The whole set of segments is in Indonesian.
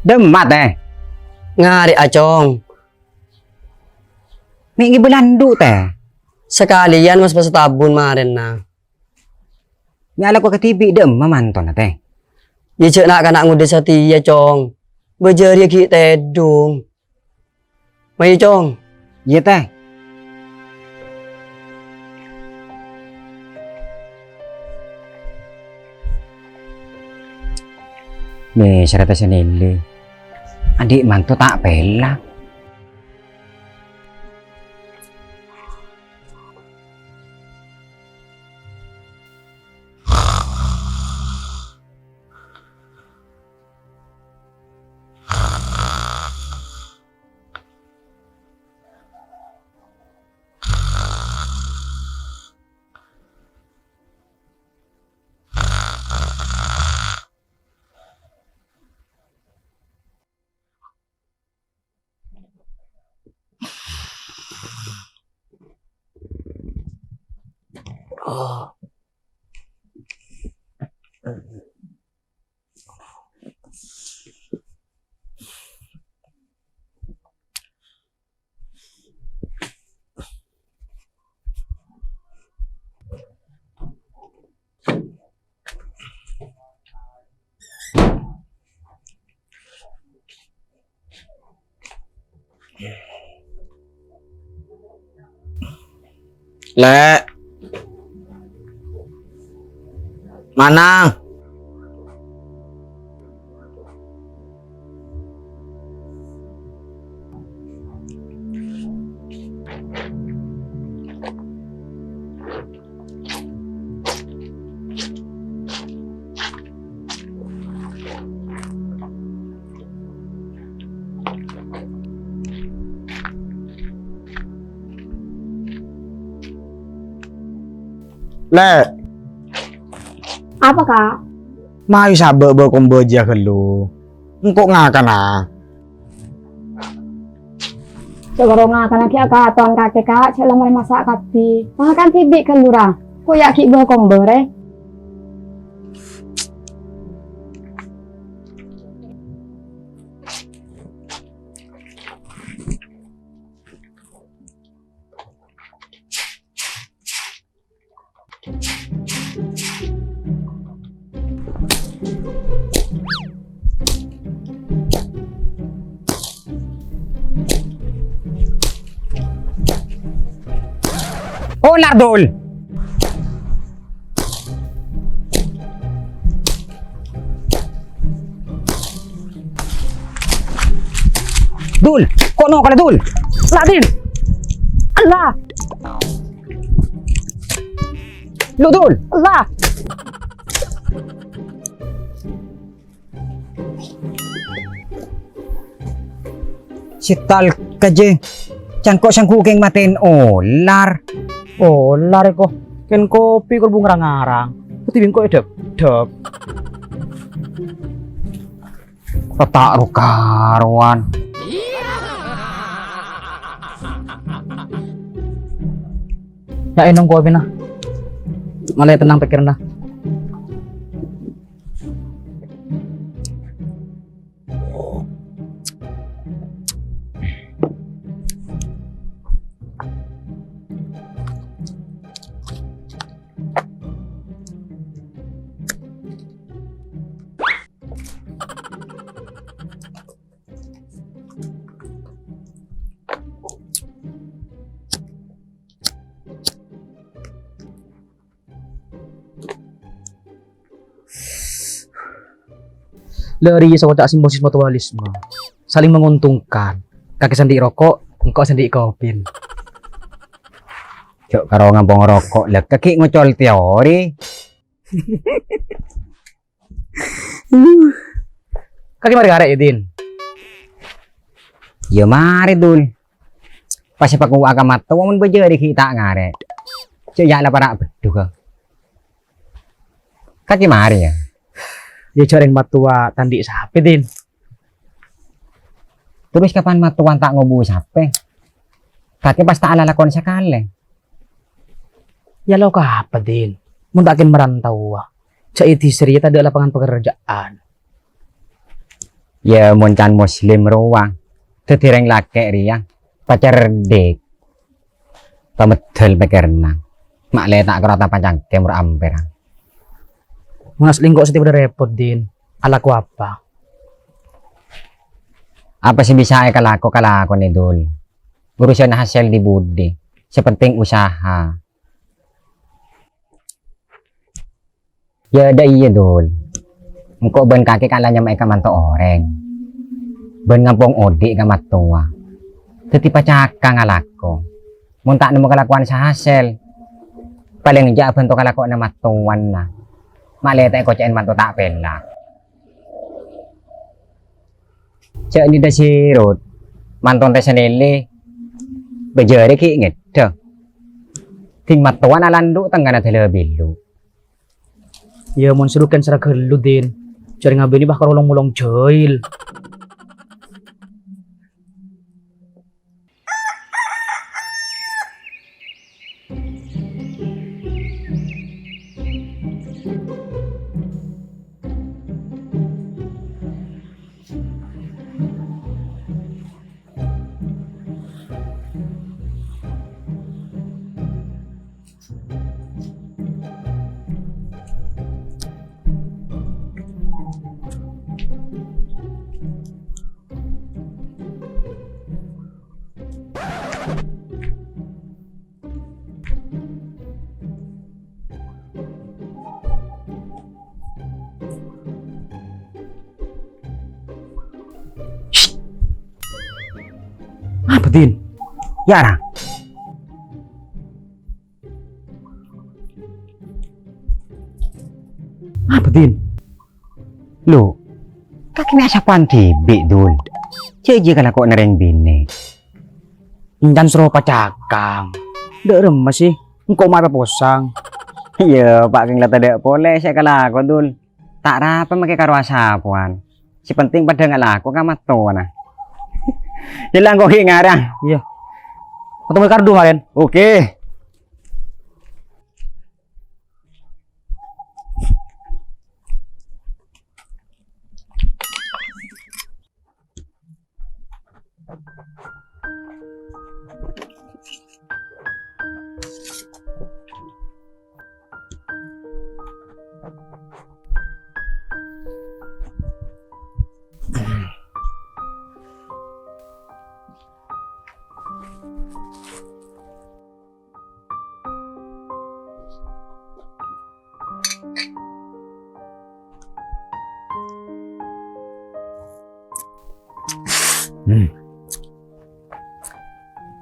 Demat Ngari acong. Nih belandu teh. Sekalian mas pas tabun marin na. Nyala ko ketibi manton teh. Ye cek nak kanak ngude setia cong. Bejari ki tedung. Mai cong. Iya teh. Nih syaratnya senile. Adik mantu tak pelak. Oh. Lek. Mana? Lek. Apa kak? Mau sabar berkomboja ke lu. Engkau ngakan ah. Segera ngakan lagi kak, tuan kakek kak, saya lemari masak kaki. Makan tibik ke lurah. Kau yakin gue kombore? Oh Nardol. Dul, kono ka na Dul. Lah Din. Allah. Lu Dul. Allah. Si tal ka je. Chan ko siyang kuking matin olar. Oh, lari ko. Ken kopi ko bung ngarang-ngarang. Ketibing ko edep. Dep. Patak karuan. Ya enong kopi na. Malah tenang pikiran dah. Lari sa watak simbosis mutualisme. Saling menguntungkan. Kaki sandi rokok, engkau sandi kopin. Cok karo ngambong rokok lek kaki ngocol teori. Kaki mari arek Din. Ya mari Dul. Pas pa ku agamat to mun beje di kita ngare. Cok ya la para bedu ka. Kaki mari ya. Ya jareng matua tandi sapi Din. Terus kapan matuan tak ngobu sape? Kaki pas tak ala lakon sekali. Ya lo apa Din? Mun takin merantau. Cak iti seri ada lapangan pekerjaan. Ya mun can muslim ruang. Tetireng laki riang. Pacar dek. Pamedel pekerna. Mak le tak kerata pancang kemur amper. Mas lingkok setiap udah repot Din. Alaku apa? Apa sih bisa kalako nih Dul? Urusan hasil di budi. Sepenting usaha. Ya ada iya Dul. Engkau ben kaki kalanya mereka mantu orang. Ben ngampung odi kamat tua. Tetipa caka ngalako. Mun tak nemu kelakuan sahasil. Paling enggak bentuk kelakuan nama tuan lah. Maleta ko cien mantu tak pela. Cek di dasirut. Mantun teh senili. Bejari ki ngedeh. Ting matuan alandu tenggana telebilu. Ya mun serukan serak gelu Din. Jareng ngabeni bah karo mulong joil. Apa Din? Yara. Apa Din? Lu. Kaki ni asapan tibi Dul. Cek kalau kok nereng bini. Incan suruh pacakang. Dek remes sih. Engkau marah posang. Iya, Pak King lata dek boleh saya kalau aku Dul. Tak rapa make karo asapuan. Si penting pada ngalaku kamat to nah. Hilang kok ngarang. Iya. Ketemu kardu kalian. Oke.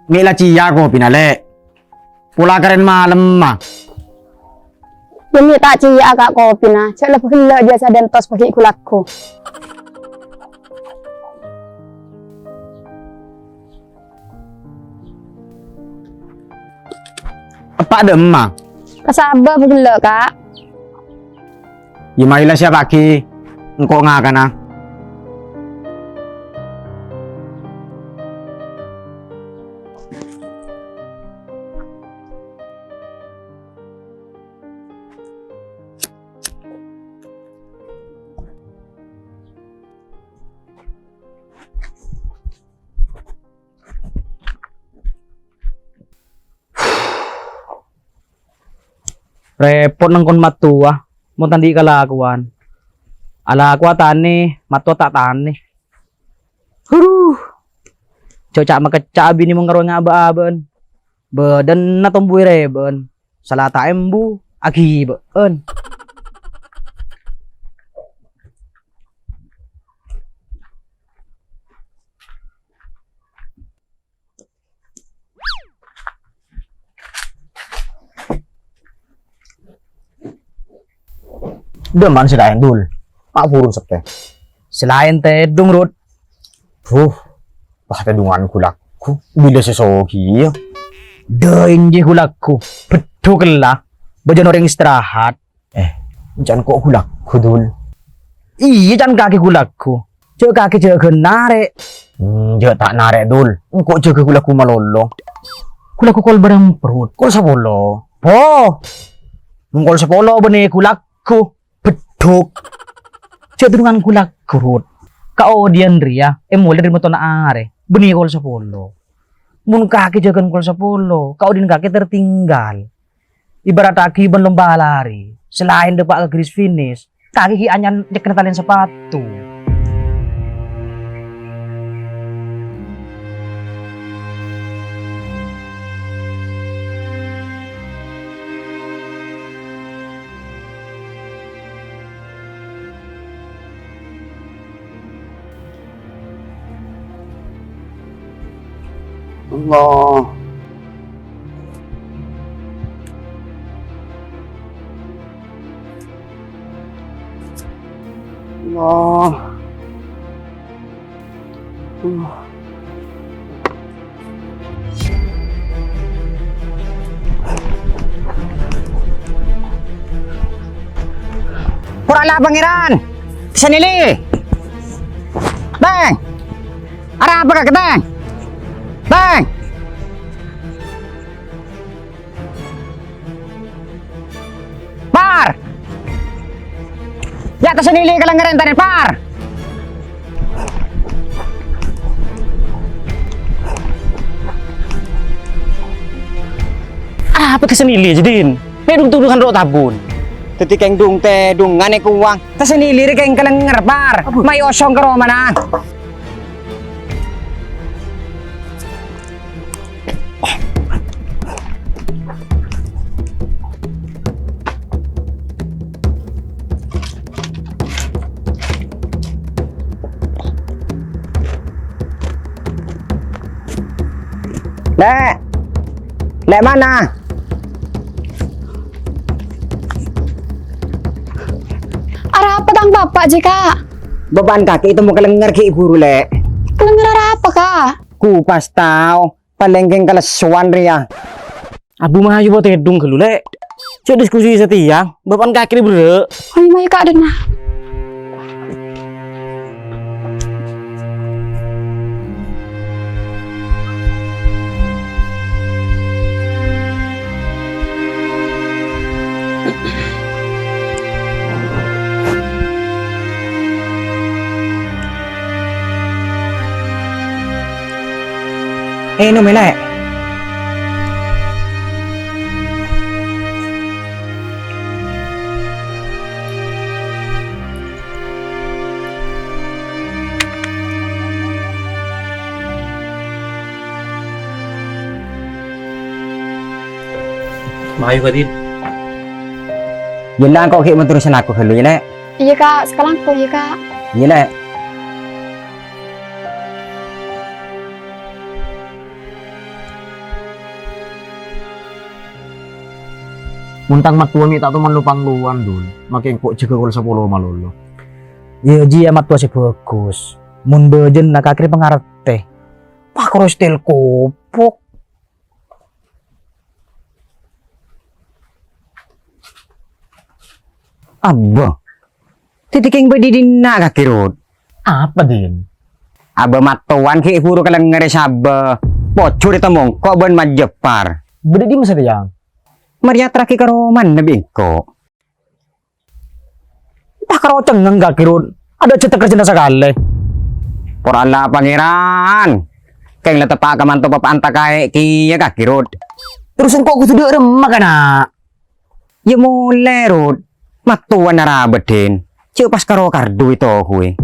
Ngila cia ko pinale. Pula karen malam mah. Demi tak cia kak kopi na. Cak lah pula jasa dan tos pakai kulakku. Apa ada emang? Kasaba pula kak. Yimailah siapa lagi? Engkau ngakan ah. Repot nang kon matua. Mo tandi kalakuan. Ala aku tani, matua tak tani. Cocak makecak bini mengaruh ngaba-aben. Badan na tombui reben. Salata embu agi ben. Deman sila yang dul. Pak purun septe. Selain teh dung rut. Bah tedungan kulakku. Bila sesogi ya. Dain je kulakku. Betul lah. Bajan orang istirahat. Jangan kok kulakku dul. Iya jangan kaki kulakku. Cek kaki cek nare. Dia tak narik dul. Kok jaga kulakku malolong. Kulakku kol barang perut. Kol sapolo. Po. Mungkol sepolo bene kulakku. Beduk. Cek dengan kulakku rut. Kau dian ria. Mulai dari motor are. Bene kol sepolo. Mun kaki jagan kol sepolo. Kau din kaki tertinggal. Ibarat kaki ban lomba lari. Selain depak ke garis finish. Kaki ki anyan kena talian sepatu. Allah. Allah. Purala pangeran. Sanili. Bang. Arah apa kak bang? Bang. Par. Ya atas sanili ka lang ngeren par. Apa kesenili jadin? Medung tuduhan ro tabun. Teti keng dung te dung ngane kuwang. Tas sanili keng kalang ngerpar. May osong ka roma na. Lek mana? Arah apa tang bapak jika? Beban kaki itu mau kelengar ki ibu rule. Kelengar arah apa kak? Kupas tau. Palenggeng kalesuan ria. Abu mah ayo bote dung kelule. Cek diskusi setia. Bapak kaki bre. Hai mai kak denah. Ini mele. Mayu kadin. Yelah kok kayak menerusin aku dulu ya, Iya kak, sekarang aku iya kak. Yelah. Muntang matua mi tak tuman lupang luan dul. Makin kok jaga kalau sepuluh malolo. Ya ji amat tua si bagus. Mun bejen nak akhirnya pengarete. Pak krostel kopok. Aba. Titiking bedidina ka kirot. Apa din? Aba matuan ki puro kalang ngere saba. Pocho di tamong ko ban majepar. Beda di masa yang. Maria traki karoman na bingko. Tak karo cengeng gak kirun. Ada cetek kerja sekali. Porala pangeran. Keng letepa ka man to papanta kae kiya ka kirot. Terus kok kudu remah kana. Ya mulai rot. Matuan na rabedin. Cik pas karo kardu ito kuy.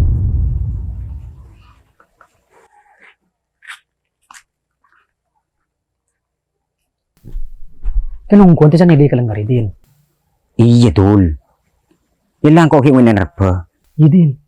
Kenong konti sa nili kalang ngaridin. Iya tul. Ilang ko kiwin na rapa. Yidin.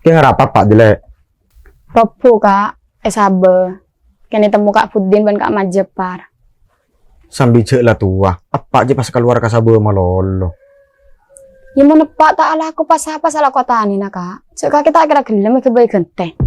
Kaya rapat Pak Jelek. Ropo kak, sabe. Kini temu kak Pudin ban kak Majepar. Sambil cek lah tua. Apa aja pas keluar ke sabu malolo. Ya mau nepak tak ala aku pas apa salah kota ini nak kak. Cek kak kita kira gelem ke bayi genteng.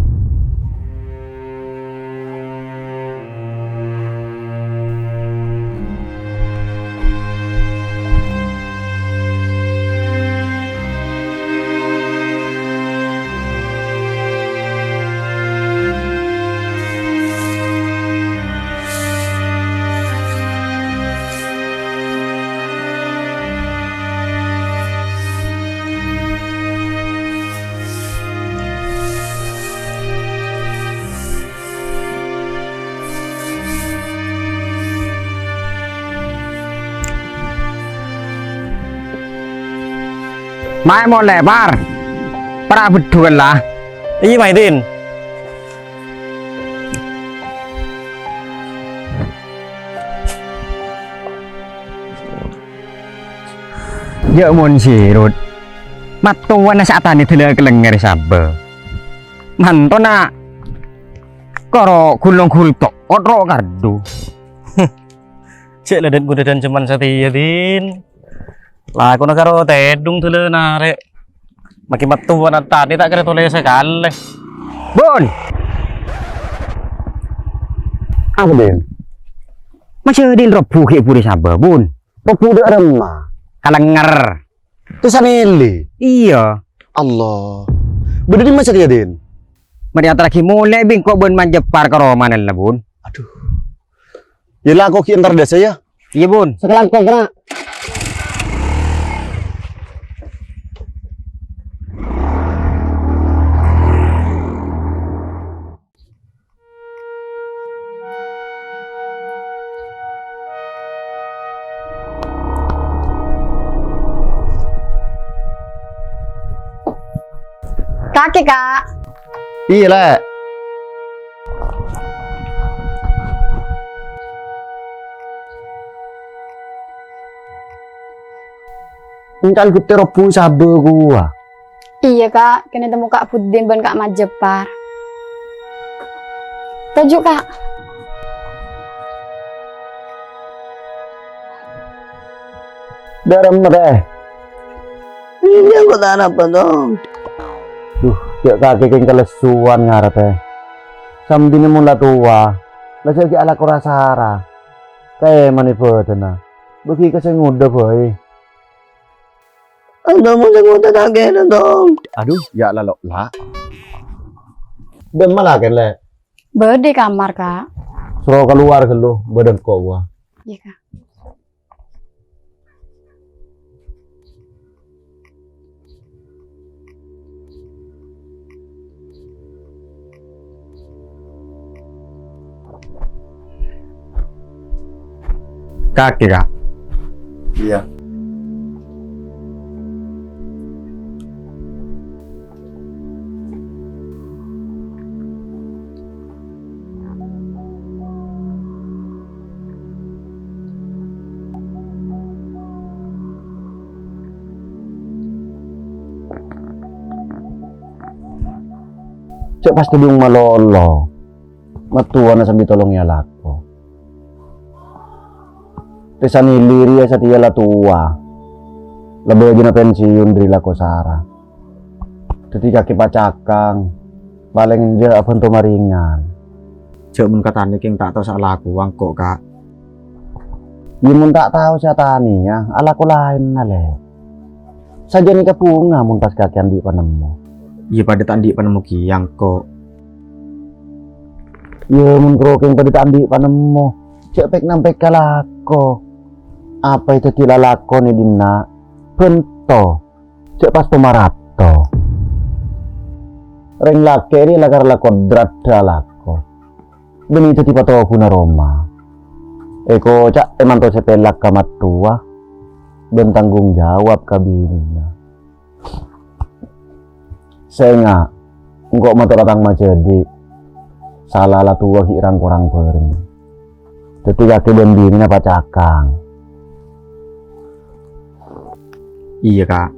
Mai mau lebar. Para berdua lah. Iya Maidin. Ya mon sirut. Matuan na sa atani tila kelengger sabe. Mantona. Karo kulong kultok. Otro kardu. Cek lah dan kuda dan cuman setia din. Lah aku nak karo tedung tele nare. Makin matuan tadi tak kira tulis sekali. Bun. Apa din? Masih din robu ki puri sabe bun. Robu dak remah. Kalenger. Terus anili. Iya. Allah. Bener di masa dia din. Mari lagi mulai bingko bun manjepar karo manan lah bun. Aduh. Yalah aku ki antar desa ya. Iya bun. Sekarang kau kena. Kaki kak. Iya lah. Engkan kita robu sabe gua. Iya kak, kini temu kak Pudin ban kak Majepar. Tujuh kak. Daram teh. Ini aku tak apa dong. Duh, cek kaki keng kelesuan ngarep teh. Sambil mula tua. Lah cek ala kurasara. Kayak mani bedena. Bagi keseng udah boy. Anda mau sengutan lagi dong. Aduh, ya lah lah. Dan malah kan le. Berde kamar kak. Suruh keluar ke lu, badan kok gua. Iya kak. Kaki kak. Iya. Cek pasti dung malolo. Matua na sabi tolong ya lako. Tesani liri sa tiya la tua. Lebih aja na pensiun dari lako Sara. Ketika kipacakang, paling dia apa untuk maringan. Cek mun katanya king tak tahu salah aku wang kok kak. Ya mun tak tahu siya tani ya, alaku lain na le. Saja ni kapunga mun pas kakian di panemu. Iya pada tadi penemu kiang kok. Ya mun kroking pada tandi panemu. Cek pek nampek kalako. Apa itu tila lako ni dina? Bento. Cek pas pemarato. Reng laki ni lagar lako drat dalako. Beni itu tipe to kuna Roma. Eko cak emang to sepelak kamat tua. Ben tanggung jawab kabinina. Saya enggak mau datang majedi. Salah lah tua kirang kurang beri. Ketika keben bini apa cakang. Iya kak.